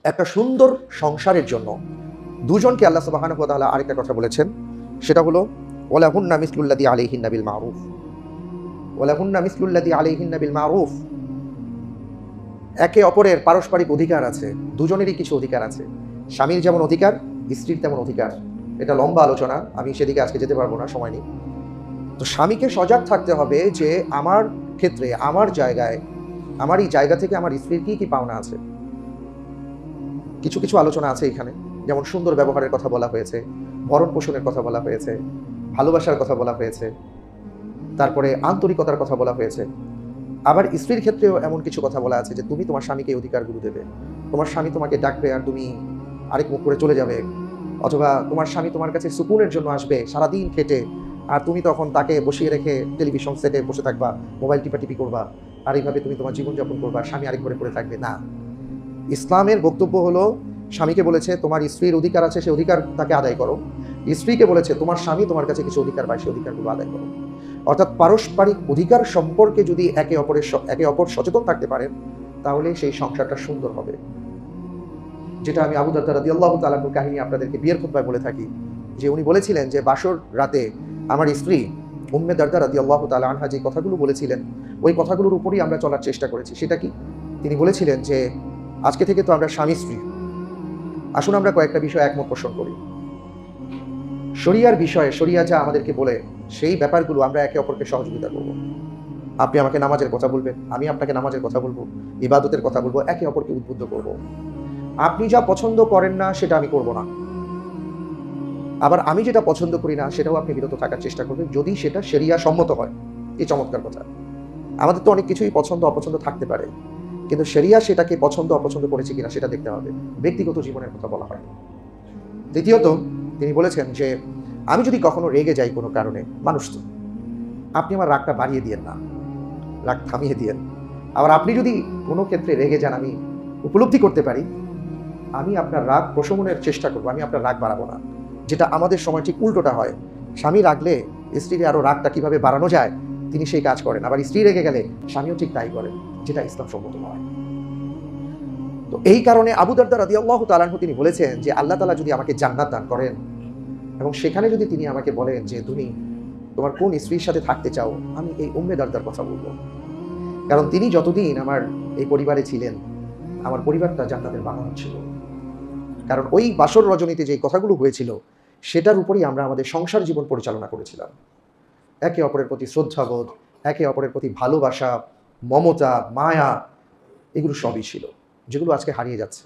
একটা সুন্দর সংসারের জন্য দুজনকে আল্লাহ সুবহানাহু ওয়া তাআলা আরেকটা কথা বলেছেন, সেটা হলো ওয়ালাহুন্না মিসলুল্লাযী আলাইহিন্না বিল মারুফ, ওয়ালাহুন্না মিসলুল্লাযী আলাইহিন্না বিল মারুফ। একে অপরের পারস্পরিক অধিকার আছে, দুজনেরই কিছু অধিকার আছে। স্বামীর যেমন অধিকার, স্ত্রীর তেমন অধিকার। এটা লম্বা আলোচনা, আমি সেদিকে আজকে যেতে পারবো না, সময় নেই। তো স্বামীকে সজাগ থাকতে হবে যে আমার ক্ষেত্রে, আমার জায়গায়, আমার এই জায়গা থেকে আমার স্ত্রীর কি কি পাওনা আছে। কিছু কিছু আলোচনা আছে এখানে, যেমন সুন্দর ব্যবহারের কথা বলা হয়েছে, ভরণ পোষণের কথা বলা হয়েছে, ভালোবাসার কথা বলা হয়েছে, তারপরে আন্তরিকতার কথা বলা হয়েছে। আবার স্ত্রীর ক্ষেত্রেও এমন কিছু কথা বলা আছে যে তুমি তোমার স্বামীকে এই অধিকারগুলো দেবে। তোমার স্বামী তোমাকে ডাকবে আর তুমি আরেক মুখ করে চলে যাবে, অথবা তোমার স্বামী তোমার কাছে সুকুনের জন্য আসবে সারাদিন খেটে, আর তুমি তখন তাকে বসিয়ে রেখে টেলিভিশন সেটে বসে থাকবা, মোবাইল টিপাটিপি করবা, আর এইভাবে তুমি তোমার জীবনযাপন করবা, স্বামী আরেক ঘরে পড়ে থাকবে না। ইসলামের বক্তব্য হলো, স্বামীকে বলেছে তোমার স্ত্রীর অধিকার আছে, সে অধিকার তাকে আদায় করো। স্ত্রীকে বলেছে তোমার স্বামী তোমার কাছে কিছু অধিকার পায়, সে অধিকারগুলো আদায় করো। অর্থাৎ পারস্পরিক অধিকার সম্পর্কে যদি একে অপর সচেতন থাকতে পারেন, তাহলে সেই সংসারটা সুন্দর হবে। যেটা আমি আবু দারদা রাদিয়াল্লাহু তাআলা আনহুর কাহিনী আপনাদেরকে বিয়ের খুতবায় বলে থাকি, যে উনি বলেছিলেন যে বাসর রাতে আমার স্ত্রী উম্মে দারদা রাদিয়াল্লাহু তাআলা আনহা যে কথাগুলো বলেছিলেন, ওই কথাগুলোর উপরই আমরা চলার চেষ্টা করেছি। সেটা কি? তিনি বলেছিলেন যে আজকে থেকে তো আমরা স্বামী স্ত্রী, আসুন আমরা কয়েকটা বিষয় একমত পোষণ করি। শরিয়ার বিষয়ে, শরিয়া যা আমাদেরকে বলে সেই ব্যাপারগুলো আমরা একে অপরকে সহযোগিতা করব। আপনি আমাকে নামাজের কথা বলবেন, আমি আপনাকে নামাজের কথা বলবো, ইবাদতের কথা বলবো, একে অপরকে উদ্বুদ্ধ করব। আপনি যা পছন্দ করেন না সেটা আমি করব না, আবার আমি যেটা পছন্দ করি না সেটাও আপনি বিরত থাকার চেষ্টা করবেন, যদি সেটা শরিয়া সম্মত হয়। এই চমৎকার কথা। আমাদের তো অনেক কিছুই পছন্দ অপছন্দ থাকতে পারে, কিন্তু শরিয়া সেটাকে পছন্দ অপছন্দ করেছে কিনা সেটা দেখতে হবে। ব্যক্তিগত জীবনের কথা বলা হয়। দ্বিতীয়ত তিনি বলেছেন যে আমি যদি কখনো রেগে যাই কোনো কারণে, মানুষ তো, আপনি আমার রাগটা বাড়িয়ে দিয়েন না, রাগ থামিয়ে দিয়েন। আবার আপনি যদি কোনো ক্ষেত্রে রেগে যান, আমি উপলব্ধি করতে পারি, আমি আপনার রাগ প্রশমনের চেষ্টা করবো, আমি আপনার রাগ বাড়াবো না। যেটা আমাদের সময় ঠিক উল্টোটা হয়, স্বামী রাগলে স্ত্রীর আরো রাগটা কিভাবে বাড়ানো যায় তিনি সেই কাজ করেন, আবার স্ত্রী রেগে গেলে স্বামীও ঠিক তাই করেন, যেটা ইসলাম সম্মত নয়। তো এই কারণে আবু দারদা রাদিয়াল্লাহু তাআলা আনহু তিনি বলেছেন যে আল্লাহ তাআলা যদি আমাকে জান্নাত দান করেন এবং সেখানে যদি তিনি আমাকে বলেন যে তুমি তোমার কোন স্ত্রীর সাথে থাকতে চাও, আমি এই উম্মে দারদার কথা বলবো। কারণ তিনি যতদিন আমার এই পরিবারে ছিলেন, আমার পরিবারটা জান্নাতের বাগান ছিল। কারণ ওই বাসর রজনীতে যে কথাগুলো হয়েছিল সেটার উপরই আমরা আমাদের সংসার জীবন পরিচালনা করেছিলাম। একে অপরের প্রতি শ্রদ্ধাবোধ, একে অপরের প্রতি ভালোবাসা, মমতা, মায়া, এগুলো সবই ছিল, যেগুলো আজকে হারিয়ে যাচ্ছে।